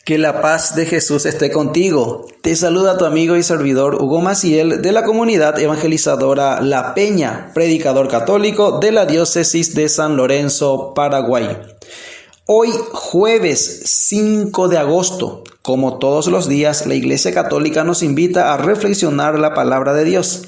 Que la paz de Jesús esté contigo. Te saluda tu amigo y servidor Hugo Maciel de la comunidad evangelizadora La Peña, predicador católico de la diócesis de San Lorenzo, Paraguay. Hoy, jueves 5 de agosto, como todos los días, la Iglesia Católica nos invita a reflexionar la palabra de Dios.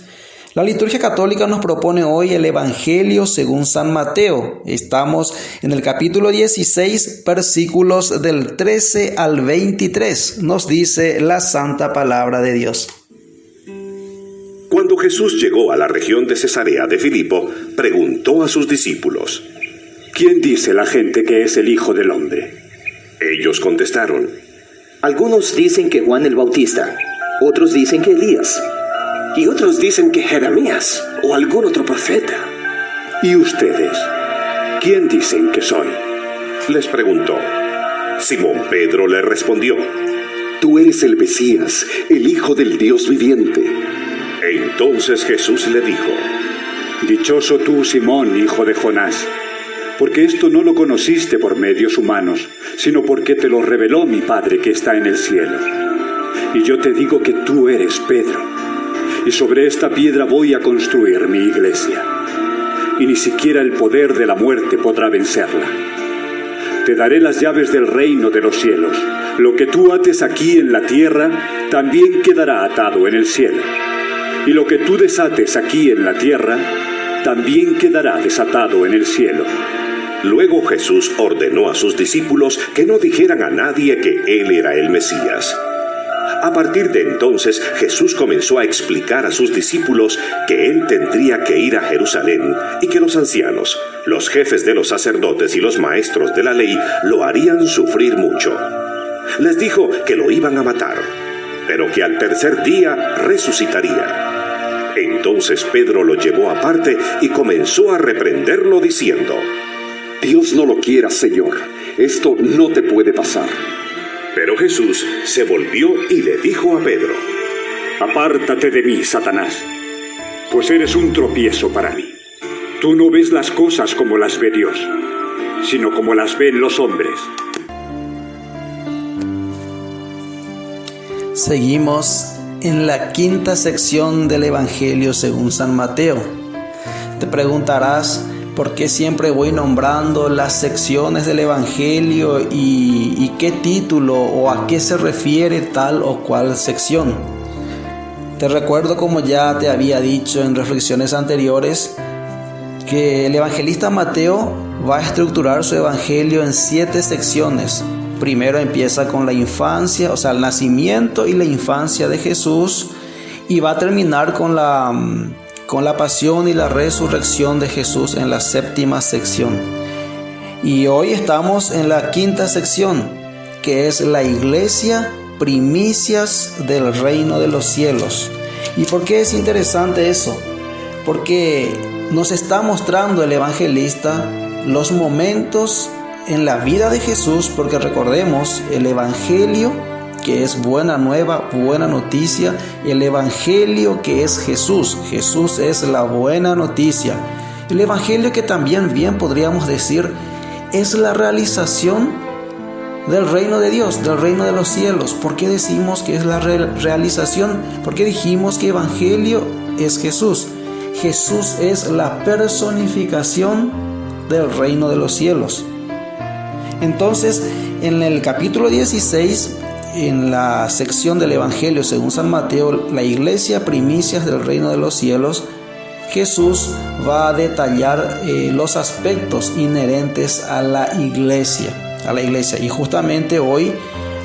La liturgia católica nos propone hoy el Evangelio según San Mateo. Estamos en el capítulo 16, versículos del 13 al 23. Nos dice la santa palabra de Dios. Cuando Jesús llegó a la región de Cesarea de Filipo, preguntó a sus discípulos: ¿Quién dice la gente que es el Hijo del Hombre? Ellos contestaron: Algunos dicen que Juan el Bautista, otros dicen que Elías, y otros dicen que Jeremías o algún otro profeta. ¿Y ustedes? ¿Quién dicen que soy? Les preguntó. Simón Pedro le respondió: Tú eres el Mesías, el Hijo del Dios viviente. Entonces Jesús le dijo: Dichoso tú, Simón, hijo de Jonás, porque esto no lo conociste por medios humanos, sino porque te lo reveló mi Padre que está en el cielo. Y yo te digo que tú eres Pedro, y sobre esta piedra voy a construir mi iglesia, y ni siquiera el poder de la muerte podrá vencerla. Te daré las llaves del reino de los cielos. Lo que tú ates aquí en la tierra, también quedará atado en el cielo. Y lo que tú desates aquí en la tierra, también quedará desatado en el cielo. Luego Jesús ordenó a sus discípulos que no dijeran a nadie que Él era el Mesías. A partir de entonces, Jesús comenzó a explicar a sus discípulos que Él tendría que ir a Jerusalén y que los ancianos, los jefes de los sacerdotes y los maestros de la ley lo harían sufrir mucho. Les dijo que lo iban a matar, pero que al tercer día resucitaría. Entonces Pedro lo llevó aparte y comenzó a reprenderlo diciendo: Dios no lo quiera, Señor. Esto no te puede pasar. Pero Jesús se volvió y le dijo a Pedro: Apártate de mí, Satanás, pues eres un tropiezo para mí. Tú no ves las cosas como las ve Dios, sino como las ven los hombres. Seguimos en la quinta sección del Evangelio según San Mateo. Te preguntarás: ¿por qué siempre voy nombrando las secciones del Evangelio y qué título o a qué se refiere tal o cual sección? Te recuerdo, como ya te había dicho en reflexiones anteriores, que el evangelista Mateo va a estructurar su Evangelio en 7 secciones. Primero empieza con la infancia, o sea, el nacimiento y la infancia de Jesús, y va a terminar con la pasión y la resurrección de Jesús en la 7ª sección. Y hoy estamos en la 5ª sección, que es la iglesia, primicias del reino de los cielos. ¿Y por qué es interesante eso? Porque nos está mostrando el evangelista los momentos en la vida de Jesús, porque recordemos, el evangelio que es buena nueva, buena noticia, el evangelio que es Jesús. Jesús es la buena noticia. El evangelio que también bien podríamos decir es la realización del reino de Dios, del reino de los cielos. ¿Por qué decimos que es la realización? ¿Por qué dijimos que evangelio es Jesús? Jesús es la personificación del reino de los cielos. Entonces, en el capítulo 16, en la sección del Evangelio según San Mateo, la iglesia, primicias del reino de los cielos, Jesús va a detallar los aspectos inherentes a la iglesia. Y justamente hoy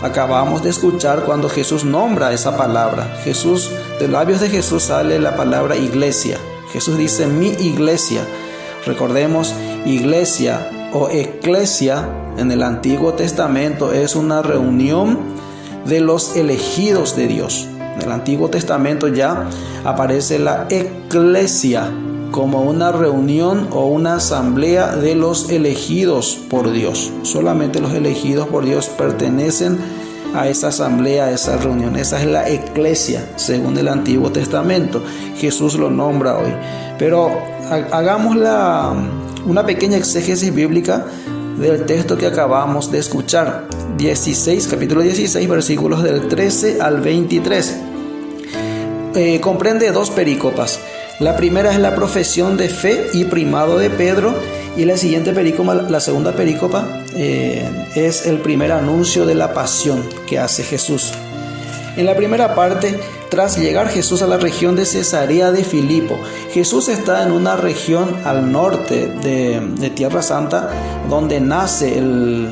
acabamos de escuchar cuando Jesús nombra esa palabra. De labios de Jesús sale la palabra iglesia. Jesús dice: mi iglesia. Recordemos, iglesia o eclesia en el Antiguo Testamento es una reunión de los elegidos de Dios. En el Antiguo Testamento ya aparece la eclesia como una reunión o una asamblea de los elegidos por Dios. Solamente los elegidos por Dios pertenecen a esa asamblea, a esa reunión. Esa es la eclesia según el Antiguo Testamento. Jesús lo nombra hoy. Pero hagamos una pequeña exégesis bíblica del texto que acabamos de escuchar, capítulo 16, versículos del 13 al 23. Comprende dos perícopas. La primera es la profesión de fe y primado de Pedro, y la siguiente perícopa, la segunda perícopa, es el primer anuncio de la pasión que hace Jesús. En la primera parte, tras llegar Jesús a la región de Cesarea de Filipo, Jesús está en una región al norte de Tierra Santa, donde nace el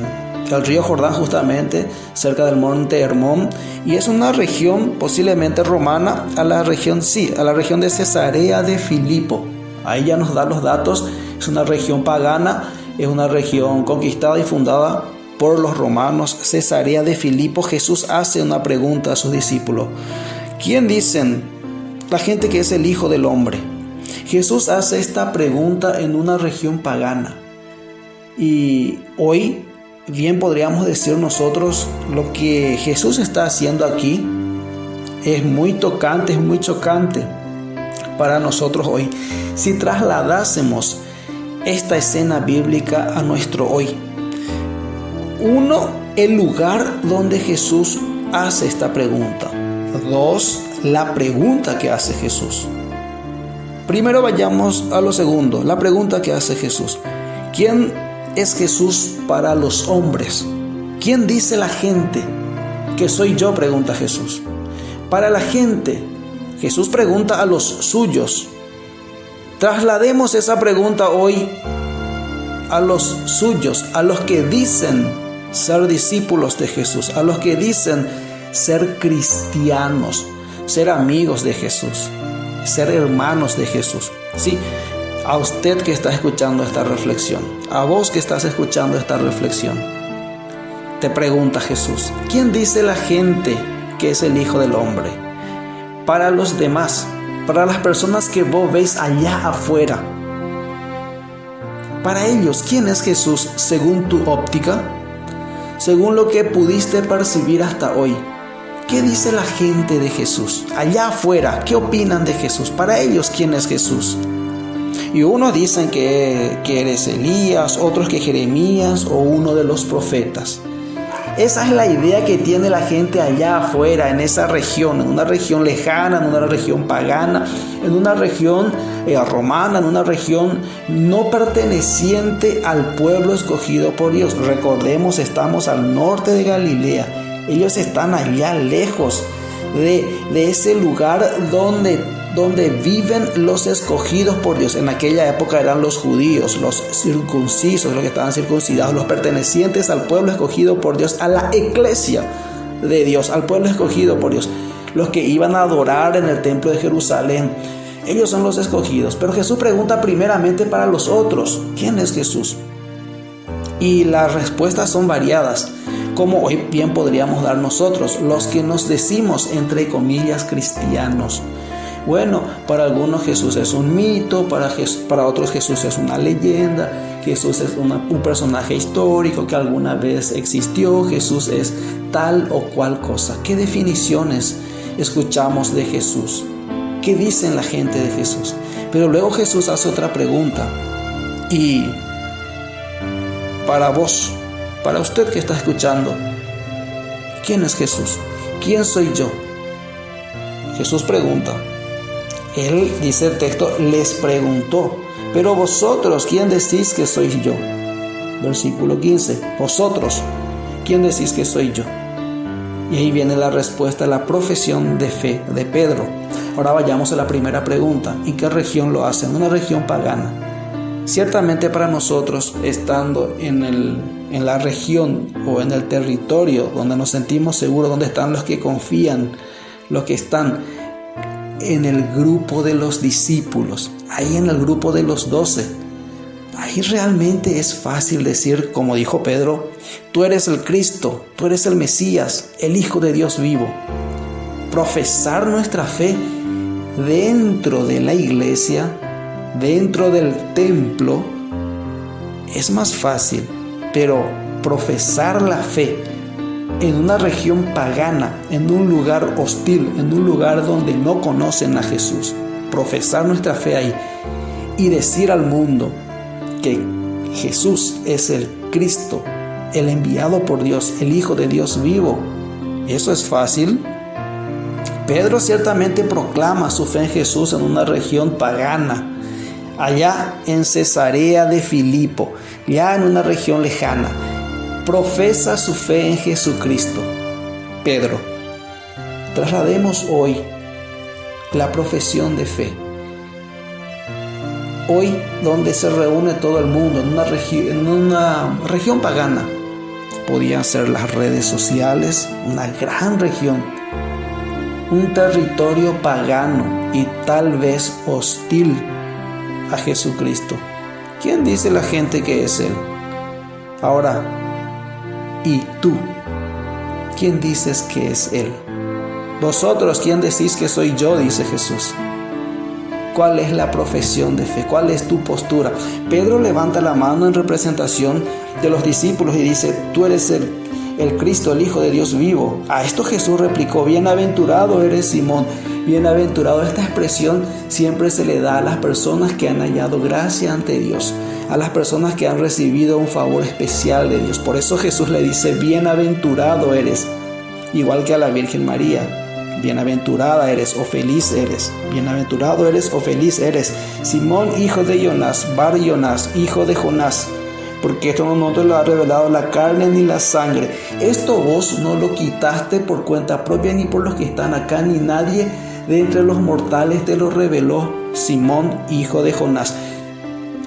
río Jordán, justamente cerca del monte Hermón, y es una región posiblemente romana, a la región de Cesarea de Filipo. Ahí ya nos da los datos. Es una región pagana, es una región conquistada y fundada por los romanos. Cesarea de Filipo. Jesús hace una pregunta a sus discípulos: ¿quién dicen la gente que es el Hijo del Hombre? Jesús hace esta pregunta en una región pagana, y hoy bien podríamos decir nosotros, lo que Jesús está haciendo aquí es muy tocante, es muy chocante para nosotros hoy. Si trasladásemos esta escena bíblica a nuestro hoy. Uno, el lugar donde Jesús hace esta pregunta. Dos, la pregunta que hace Jesús. Primero vayamos a lo segundo, la pregunta que hace Jesús. ¿Quién es Jesús para los hombres? ¿Quién dice la gente que soy yo?, pregunta Jesús. Para la gente, Jesús pregunta a los suyos. Traslademos esa pregunta hoy a los suyos, a los que dicen ser discípulos de Jesús, a los que dicen ser cristianos, ser amigos de Jesús, ser hermanos de Jesús. Sí, a usted que está escuchando esta reflexión, a vos que estás escuchando esta reflexión, te pregunta Jesús: ¿quién dice la gente que es el Hijo del Hombre? Para los demás, para las personas que vos veis allá afuera, para ellos, ¿quién es Jesús según tu óptica? Según lo que pudiste percibir hasta hoy, ¿qué dice la gente de Jesús? Allá afuera, ¿qué opinan de Jesús? Para ellos, ¿quién es Jesús? Y unos dicen que eres Elías, otros que Jeremías o uno de los profetas. Esa es la idea que tiene la gente allá afuera, en esa región, en una región lejana, en una región pagana, en una región romana, en una región no perteneciente al pueblo escogido por Dios. Recordemos, estamos al norte de Galilea. Ellos están allá lejos de ese lugar donde viven los escogidos por Dios. En aquella época eran los judíos, los circuncisos, los que estaban circuncidados, los pertenecientes al pueblo escogido por Dios, a la iglesia de Dios, al pueblo escogido por Dios, los que iban a adorar en el templo de Jerusalén. Ellos son los escogidos. Pero Jesús pregunta primeramente para los otros: ¿quién es Jesús? Y las respuestas son variadas, como hoy bien podríamos dar nosotros, los que nos decimos entre comillas cristianos. Bueno, para algunos Jesús es un mito, para otros Jesús es una leyenda, Jesús es un personaje histórico que alguna vez existió, Jesús es tal o cual cosa. ¿Qué definiciones escuchamos de Jesús? ¿Qué dicen la gente de Jesús? Pero luego Jesús hace otra pregunta. Y para vos, para usted que está escuchando, ¿quién es Jesús? ¿Quién soy yo? Jesús pregunta. Él, dice el texto, les preguntó: pero vosotros, ¿quién decís que soy yo? Versículo 15. Vosotros, ¿quién decís que soy yo? Y ahí viene la respuesta, la profesión de fe de Pedro. Ahora vayamos a la primera pregunta: ¿en qué región lo hace? En una región pagana. Ciertamente para nosotros, estando en la región o en el territorio donde nos sentimos seguros, donde están los que confían, los que están en el grupo de los discípulos, ahí en el grupo de los 12, ahí realmente es fácil decir, como dijo Pedro: tú eres el Cristo, tú eres el Mesías, el Hijo de Dios vivo. Profesar nuestra fe dentro de la iglesia, dentro del templo, es más fácil, pero profesar la fe en una región pagana, en un lugar hostil, en un lugar donde no conocen a Jesús, profesar nuestra fe ahí y decir al mundo que Jesús es el Cristo, el enviado por Dios, el Hijo de Dios vivo. ¿Eso es fácil? Pedro ciertamente proclama su fe en Jesús en una región pagana, allá en Cesarea de Filipo, ya en una región lejana. Profesa su fe en Jesucristo. Pedro, traslademos hoy la profesión de fe. Hoy, donde se reúne todo el mundo, en una región pagana, podían ser las redes sociales, una gran región, un territorio pagano y tal vez hostil a Jesucristo. ¿Quién dice la gente que es Él? Ahora, ¿y tú? ¿Quién dices que es Él? Vosotros, ¿quién decís que soy yo? Dice Jesús. ¿Cuál es la profesión de fe? ¿Cuál es tu postura? Pedro levanta la mano en representación de los discípulos y dice: tú eres el Cristo, el Hijo de Dios vivo. A esto Jesús replicó: bienaventurado eres Simón. Bienaventurado, esta expresión siempre se le da a las personas que han hallado gracia ante Dios, a las personas que han recibido un favor especial de Dios. Por eso Jesús le dice: bienaventurado eres, igual que a la Virgen María. Bienaventurada eres o feliz eres. Bienaventurado eres o feliz eres, Simón, hijo de Jonás, Bar Jonás, hijo de Jonás, porque esto no te lo ha revelado la carne ni la sangre. Esto vos no lo quitaste por cuenta propia ni por los que están acá, ni nadie de entre los mortales te lo reveló, Simón, hijo de Jonás.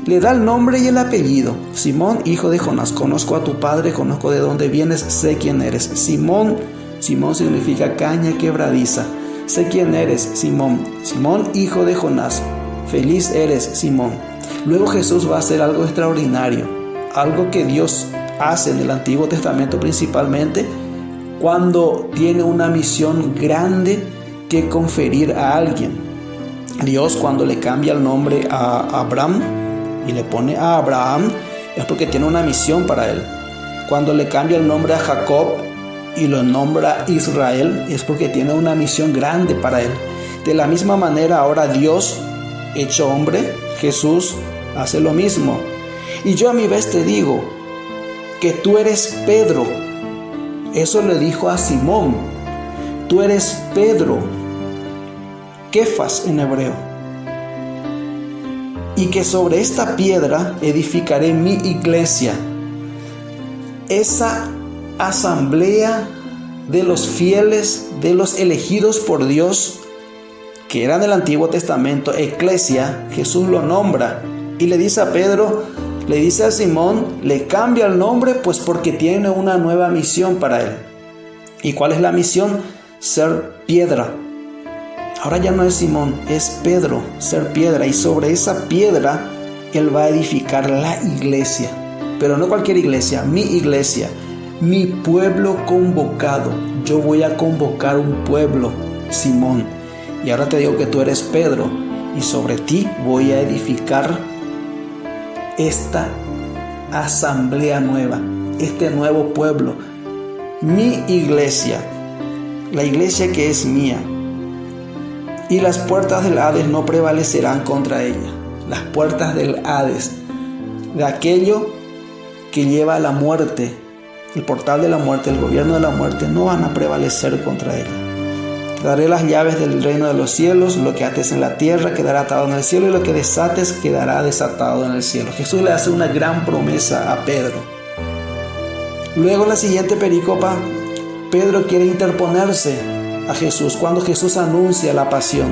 Le da el nombre y el apellido: Simón, hijo de Jonás. Conozco a tu padre, conozco de dónde vienes, sé quién eres. Simón significa caña quebradiza. Sé quién eres, Simón. Simón, hijo de Jonás. Feliz eres, Simón. Luego Jesús va a hacer algo extraordinario, algo que Dios hace en el Antiguo Testamento principalmente, cuando tiene una misión grande que conferir a alguien. Dios, cuando le cambia el nombre a Abraham y le pone a Abraham, es porque tiene una misión para él. Cuando le cambia el nombre a Jacob y lo nombra Israel, es porque tiene una misión grande para él. De la misma manera, ahora Dios, hecho hombre, Jesús, hace lo mismo. Y yo a mi vez te digo que tú eres Pedro. Eso le dijo a Simón: tú eres Pedro, Kefas en hebreo, y que sobre esta piedra edificaré mi iglesia. Esa asamblea de los fieles, de los elegidos por Dios, que eran del Antiguo Testamento, eclesia, Jesús lo nombra y le dice a Pedro, le dice a Simón, le cambia el nombre pues porque tiene una nueva misión para él. ¿Y cuál es la misión? Ser piedra. Ahora ya no es Simón, es Pedro, ser piedra, y sobre esa piedra él va a edificar la iglesia, pero no cualquier iglesia, mi iglesia, mi pueblo convocado. Yo voy a convocar un pueblo, Simón, y ahora te digo que tú eres Pedro, y sobre ti voy a edificar esta asamblea nueva, este nuevo pueblo, mi iglesia, la iglesia que es mía, y las puertas del Hades no prevalecerán contra ella. Las puertas del Hades, de aquello que lleva a la muerte, el portal de la muerte, el gobierno de la muerte, no van a prevalecer contra ella. Te daré las llaves del reino de los cielos. Lo que ates en la tierra quedará atado en el cielo, y lo que desates quedará desatado en el cielo. Jesús le hace una gran promesa a Pedro. Luego, en la siguiente perícopa, Pedro quiere interponerse a Jesús cuando Jesús anuncia la pasión.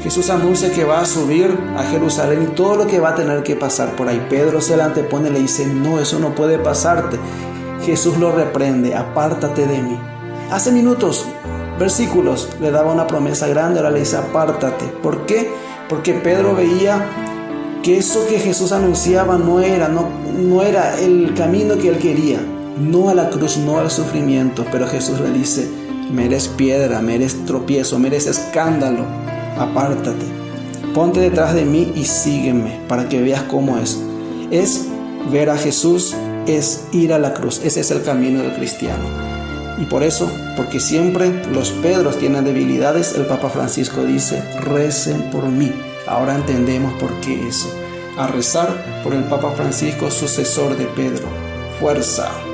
Jesús anuncia que va a subir a Jerusalén y todo lo que va a tener que pasar por ahí. Pedro se le antepone y le dice: no, eso no puede pasarte. Jesús lo reprende: apártate de mí. Hace minutos, versículos, le daba una promesa grande, ahora le dice: apártate. ¿Por qué? Porque Pedro veía que eso que Jesús anunciaba no era el camino que él quería. No a la cruz, no al sufrimiento. Pero Jesús le dice: me eres piedra, me eres tropiezo, me eres escándalo. Apártate, ponte detrás de mí y sígueme para que veas cómo es. Es ver a Jesús, es ir a la cruz. Ese es el camino del cristiano. Y por eso, porque siempre los Pedros tienen debilidades, el Papa Francisco dice: recen por mí. Ahora entendemos por qué eso. a rezar por el Papa Francisco, sucesor de Pedro. ¡Fuerza!